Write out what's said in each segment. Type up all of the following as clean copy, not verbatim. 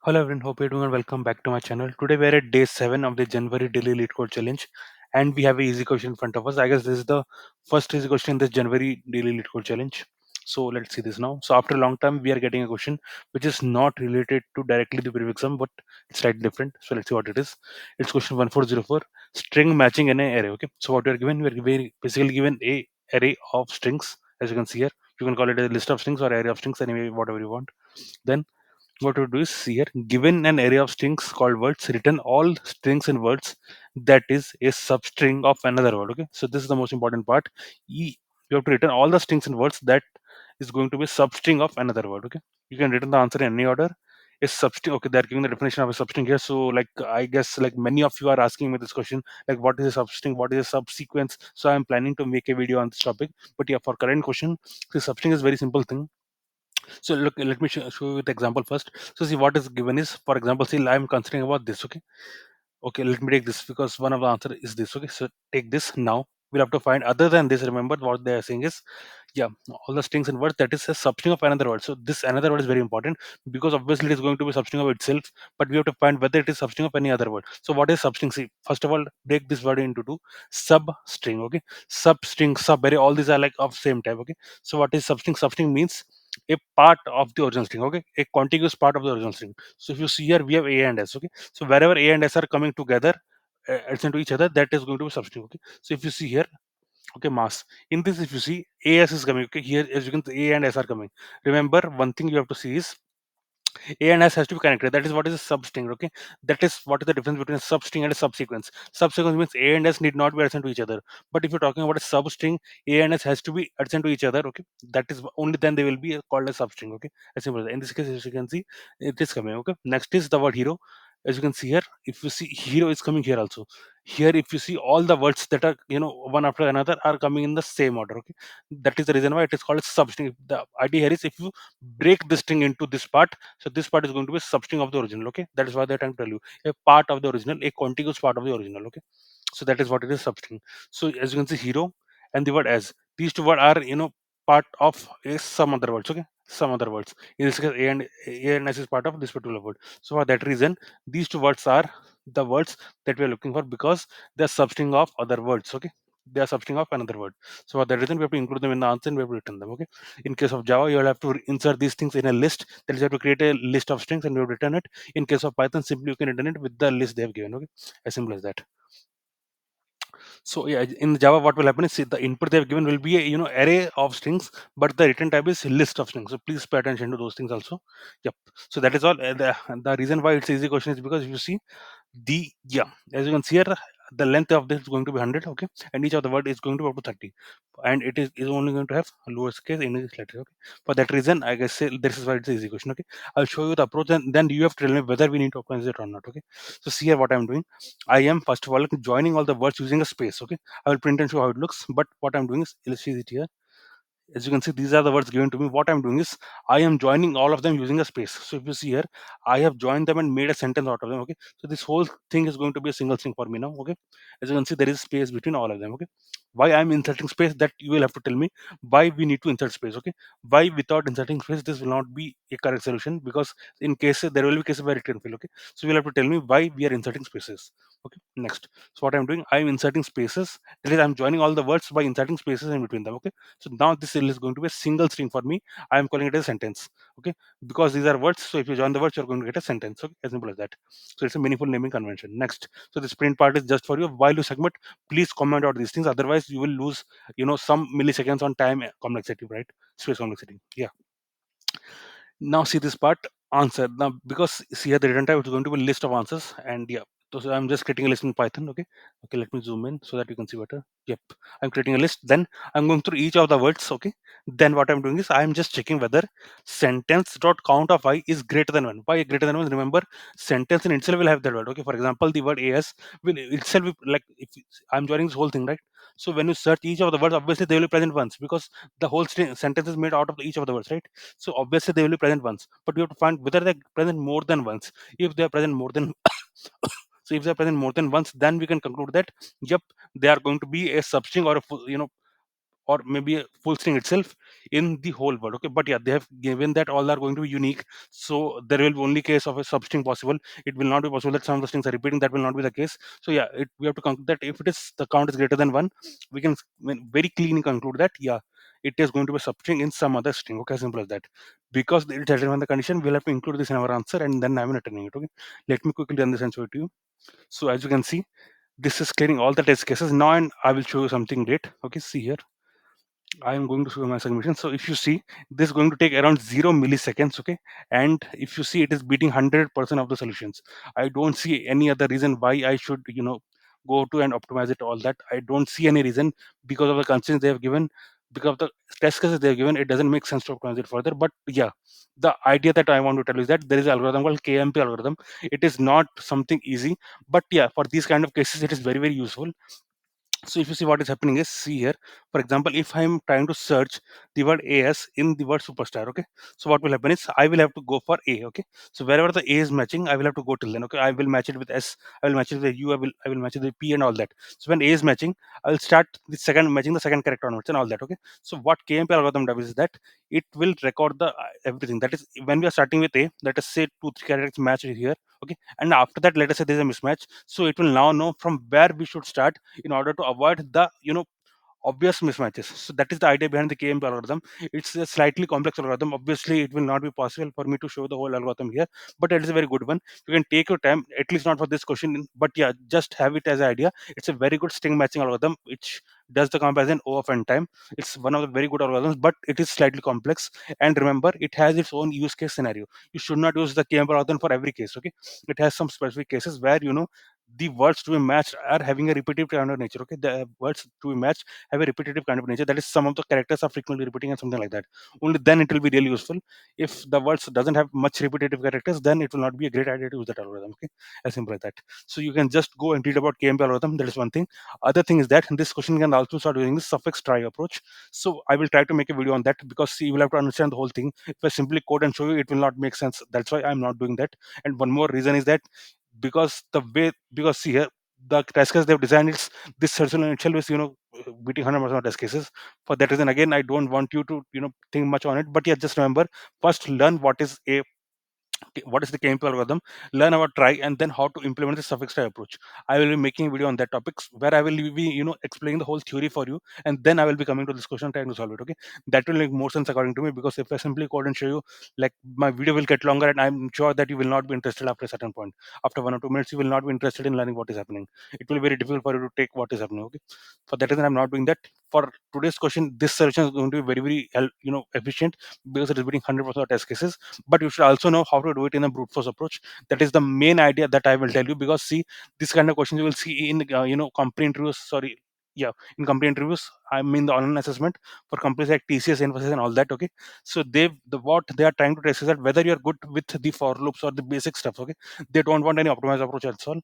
Hello everyone, hope you're doing and welcome back to my channel. Today we are at day 7 of the January daily LeetCode challenge and we have a easy question in front of us. I guess this is the first easy question in this January daily LeetCode challenge. So let's see this now. So after a long time we are getting a question which is not related to directly the previous exam but it's slightly different. So let's see what it is. It's question 1404, string matching in an array. Okay. So what we are given, we are basically given a array of strings, as you can see here. You can call it a list of strings or array of strings, anyway, whatever you want. Then what we do is here, given an array of strings called words, return all strings and words that is a substring of another word. Okay, so this is the most important part. You have to return all the strings and words that is going to be substring of another word. Okay, you can return the answer in any order. A substring. Okay, they're giving the definition of a substring here. So like I guess like many of you are asking me this question, like what is a substring, what is a subsequence. So I'm planning to make a video on this topic, but yeah, for current question, the substring is very simple thing. So look, let me show you the example first. So see what is given is, for example, see I'm considering about this. Okay, okay, let me take this because one of the answer is this. Okay, so take this now. We'll have to find other than this. Remember what they are saying is, yeah, all the strings and words that is a substring of another word. So this another word is very important because obviously it is going to be substring of itself, but we have to find whether it is substring of any other word. So what is substring? See, first of all, break this word into two. Substring. Okay, substring, subarray. All these are like of same type. Okay, so what is substring? Substring means a part of the original string. Okay, a contiguous part of the original string. So if you see here, we have a and s. Okay, so wherever a and s are coming together adjacent to each other, that is going to be substring. Okay, so if you see here, okay, mass in this, if you see as is coming, okay, here as you can see a and s are coming. Remember one thing you have to see is a and s has to be connected. That is what is a substring. Okay, that is what is the difference between a substring and a subsequence. Subsequence means a and s need not be adjacent to each other, but if you're talking about a substring, a and s has to be adjacent to each other. Okay, that is only then they will be called a substring. Okay, as simple as that. In this case, as you can see, it is coming. Okay, next is the word hero. As you can see here, if you see hero is coming here also. Here if you see all the words that are one after another are coming in the same order. Okay, that is the reason why it is called substring. The idea here is if you break this string into this part, so this part is going to be substring of the original. Okay, that is why they're trying to tell you a part of the original, a contiguous part of the original. Okay, so that is what it is, substring. So as you can see, hero and the word as, these two words are part of a some other words. Okay, some other words. In this case, a and s is part of this particular word. So for that reason, these two words are the words that we are looking for because they are substring of other words. Okay, they are substring of another word. So for that reason, we have to include them in the answer and we have to return them. Okay, in case of Java, you will have to insert these things in a list. That is, you have to create a list of strings and you have to return it. In case of Python, simply you can return it with the list they have given. Okay, as simple as that. So yeah, in Java, what will happen is, see, the input they have given will be a array of strings, but the return type is list of strings. So please pay attention to those things also. Yep. So that is all. The reason why it's easy question is because if you see yeah, as you can see here, the length of this is going to be 100. Okay, and each of the word is going to be up to 30, and it is only going to have lower case English letter. Okay, for that reason, I guess this is why it's an easy question. Okay, I'll show you the approach and then you have to tell me whether we need to optimize it or not. Okay, so see here what I'm doing. I am first of all joining all the words using a space. Okay, I will print and show how it looks, but what I'm doing is, let's see it here. As you can see, these are the words given to me. What I'm doing is I am joining all of them using a space. So if you see here, I have joined them and made a sentence out of them. Okay, so this whole thing is going to be a single thing for me now. Okay, as you can see, there is space between all of them. Okay, why I'm inserting space, that you will have to tell me why we need to insert space. Okay, why without inserting space this will not be a correct solution, because in case there will be cases where it can fail. Okay, so you'll have to tell me why we are inserting spaces. Okay, next, so what I'm doing, I'm inserting spaces. That is, I'm joining all the words by inserting spaces in between them. Okay, so now this is going to be a single string for me. I am calling it a sentence. Okay, because these are words. So if you join the words, you're going to get a sentence. Okay, as simple as that. So it's a meaningful naming convention. Next, so this print part is just for you. While you submit, please comment out these things. Otherwise, you will lose, some milliseconds on time complexity, right? Space complexity. Yeah. Now see this part, answer. Now because see here the return type is going to be a list of answers, and yeah. So I'm just creating a list in Python. Okay. Okay. Let me zoom in so that you can see better. Yep. I'm creating a list. Then I'm going through each of the words. Okay. Then what I'm doing is I'm just checking whether sentence dot count of I is greater than one. Why greater than one? Remember, sentence in itself will have that word. Okay. For example, the word as will itself be like, if I'm joining this whole thing, right? So when you search each of the words, obviously they will be present once because the whole sentence is made out of each of the words, right? So obviously they will be present once, but you have to find whether they're present more than once. If they are present more than so if they're present more than once, then we can conclude that yep, they are going to be a substring or a or maybe a full string itself in the whole word. Okay, but yeah, they have given that all are going to be unique, so there will be only case of a substring possible. It will not be possible that some of the strings are repeating. That will not be the case. So yeah, we have to conclude that if it is the count is greater than one, we can very cleanly conclude that yeah, it is going to be a substring in some other string. Okay, as simple as that. Because it is on the condition, we'll have to include this in our answer, and then I'm returning it. Okay, let me quickly run this and show it to you. So as you can see, this is clearing all the test cases now, and I will show you something great. Okay, see here, I am going to show my submission. So if you see, this is going to take around 0 milliseconds. Okay, and if you see, it is beating 100% of the solutions. I don't see any other reason why I should go to and optimize it all that. I don't see any reason because of the constraints they have given, because of the test cases they have given. It doesn't make sense to optimize it further. But yeah, the idea that I want to tell you is that there is an algorithm called KMP algorithm. It is not something easy, but yeah, for these kind of cases, it is very very useful. So if you see, what is happening is, see here, for example, if I'm trying to search the word as in the word superstar. Okay, so what will happen is I will have to go for A. Okay, so wherever the A is matching, I will have to go till then. Okay, I will match it with S, I will match it with U, I will match it with P and all that. So when A is matching, I will start the second matching the second character onwards and all that. Okay, so what KMP algorithm does is that it will record the everything. That is, when we are starting with A, let us say two three characters match here. Okay, and after that, let us say there is a mismatch, so it will now know from where we should start in order to avoid the obvious mismatches. So that is the idea behind the KMP algorithm. It's a slightly complex algorithm. Obviously, it will not be possible for me to show the whole algorithm here, but it is a very good one. You can take your time, at least not for this question, but yeah, just have it as an idea. It's a very good string matching algorithm which does the comparison O of n time. It's one of the very good algorithms, but it is slightly complex. And remember, it has its own use case scenario. You should not use the KMP algorithm for every case. Okay, it has some specific cases where the words to be matched are having a repetitive kind of nature. Okay, the words to be matched have a repetitive kind of nature. That is, some of the characters are frequently repeating and something like that. Only then it will be really useful. If the words doesn't have much repetitive characters, then it will not be a great idea to use that algorithm. Okay, as simple as that. So you can just go and read about KMP algorithm. That is one thing. Other thing is that this question can also start using the suffix try approach. So I will try to make a video on that, because see, you will have to understand the whole thing. If I simply code and show you, it will not make sense. That's why I'm not doing that. And one more reason is that because see here, the test case they've designed, it's this solution in itself is beating 100% of test cases. For that reason, again, I don't want you to think much on it. But yeah, just remember, first learn what is the KMP algorithm, learn about try, and then how to implement the suffix try approach. I will be making a video on that topics where I will be explaining the whole theory for you, and then I will be coming to this question trying to solve it. Okay, that will make more sense according to me, because if I simply code and show you, like, my video will get longer, and I'm sure that you will not be interested after a certain point. After 1 or 2 minutes, you will not be interested in learning what is happening. It will be very difficult for you to take what is happening. Okay, for that reason, I'm not doing that. For today's question, this solution is going to be very very efficient, because it is beating 100% of test cases. But you should also know how to do it in a brute force approach. That is the main idea that I will tell you, because see, this kind of questions you will see in company interviews. Sorry, yeah, in company interviews, I mean the online assessment for companies like TCS, Infosys, and all that. Okay, so what they are trying to test is that whether you are good with the for loops or the basic stuff. Okay, they don't want any optimized approach at all.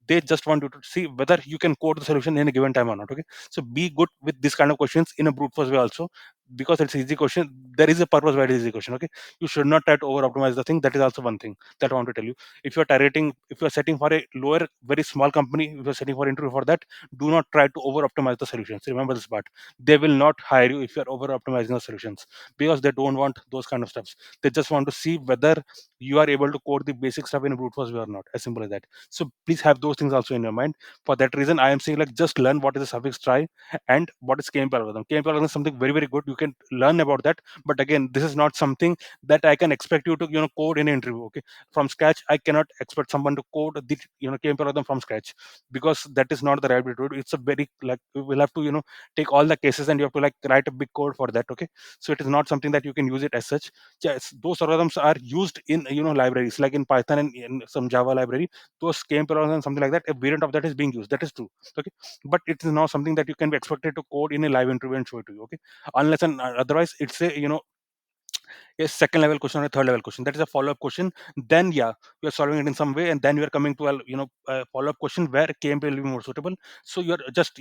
They just want you to see whether you can code the solution in a given time or not. Okay, so be good with this kind of questions in a brute force way also, because it's easy question. There is a purpose why it is easy question. Okay, you should not try to over optimize the thing. That is also one thing that I want to tell you. If you're setting for a lower, very small company, if you're setting for interview for that, do not try to over optimize the solutions. Remember this part. They will not hire you if you're over optimizing the solutions, because they don't want those kind of stuffs. They just want to see whether you are able to code the basic stuff in a brute force way or not. As simple as that. So please have those things also in your mind. For that reason, I am saying, like, just learn what is a suffix try and what is KMP algorithm. KMP algorithm is something very very good. You can learn about that, but again, this is not something that I can expect you to code in an interview. Okay, from scratch, I cannot expect someone to code the KMP algorithm from scratch, because that is not the right way to do it. It's a very, like, you will have to take all the cases, and you have to, like, write a big code for that. Okay, so it is not something that you can use it as such. Yes, those algorithms are used in libraries like in Python and in some Java library. Those KMP algorithms, something like that, a variant of that is being used. That is true. Okay, but it is not something that you can be expected to code in a live interview and show it to you. Okay, unless and otherwise, it's a second level question or a third level question. That is a follow up question. Then yeah, you are solving it in some way, and then you are coming to a follow up question where KMP will be more suitable. So you are just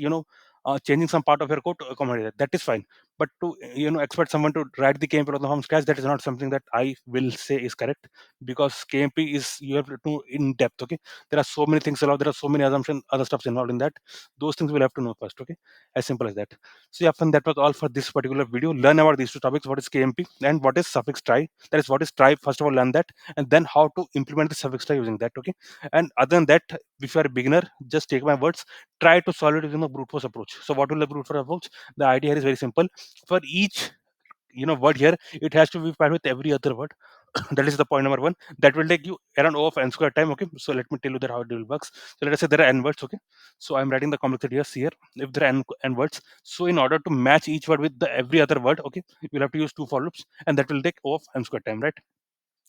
changing some part of your code to accommodate that. That is fine. but to expect someone to write the KMP from scratch, that is not something that I will say is correct, because KMP is, you have to know in depth. Okay, there are so many things allowed, there are so many assumptions, other stuffs involved in that. Those things we'll have to know first. Okay, as simple as that. So yeah, fun, that was all for this particular video. Learn about these two topics: what is KMP and what is suffix try. That is, what is try, first of all learn that, and then how to implement the suffix try using that. Okay, and other than that, if you are a beginner, just take my words, try to solve it using a brute force approach. So what will the brute force approach? The idea here is very simple. For each word here, it has to be paired with every other word. That is the point number one. That will take you around O of n square time. Okay, so let me tell you that how it will works. So let us say there are n words. Okay, so I'm writing the complexity here. If there are n words, so in order to match each word with the every other word, okay, you'll have to use two for loops, and that will take O of n square time, right?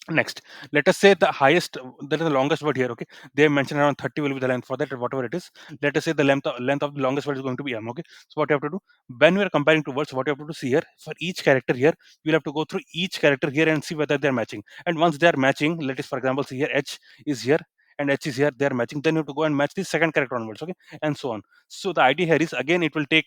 Next, let us say the highest, that is the longest word here. Okay, they mentioned around 30 will be the length for that, or whatever it is. Let us say the length of the longest word is going to be m. Okay, so what you have to do when we are comparing two words, what you have to do, see here, for each character here, you'll have to go through each character here and see whether they are matching. And once they are matching, let us for example see here, h is here and h is here, they are matching, then you have to go and match the second character onwards. Okay, and so on. So the idea here is, again, it will take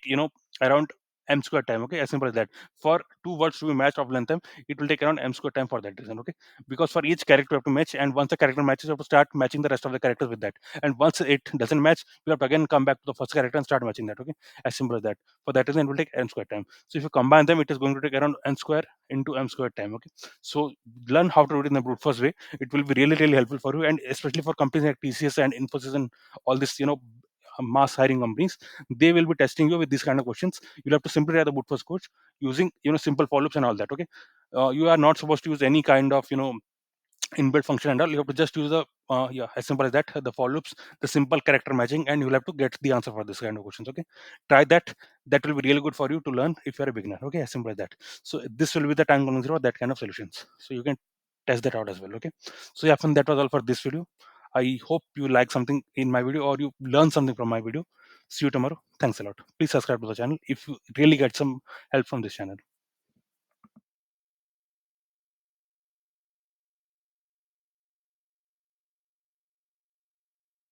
around m square time. Okay, as simple as that. For two words to be matched of length m, it will take around m square time for that reason. Okay, because for each character you have to match, and once the character matches, you have to start matching the rest of the characters with that. And once it doesn't match, you have to again come back to the first character and start matching that. Okay, as simple as that. For that reason, it will take n square time. So if you combine them, it is going to take around n square into m square time. Okay, so learn how to do it in the brute force way. It will be really really helpful for you, and especially for companies like TCS and Infosys and all this mass hiring companies. They will be testing you with these kind of questions. You'll have to simply write the brute force codes using simple for loops and all that. Okay, you are not supposed to use any kind of inbuilt function and all. You have to just use the yeah, as simple as that, the for loops, the simple character matching, and you'll have to get the answer for this kind of questions. Okay, try that. That will be really good for you to learn if you're a beginner. Okay, as simple as that. So this will be the time consuming for that kind of solutions, so you can test that out as well. Okay, so yeah, fun, that was all for this video. I hope you like something in my video or you learn something from my video. See you tomorrow. Thanks a lot. Please subscribe to the channel if you really get some help from this channel.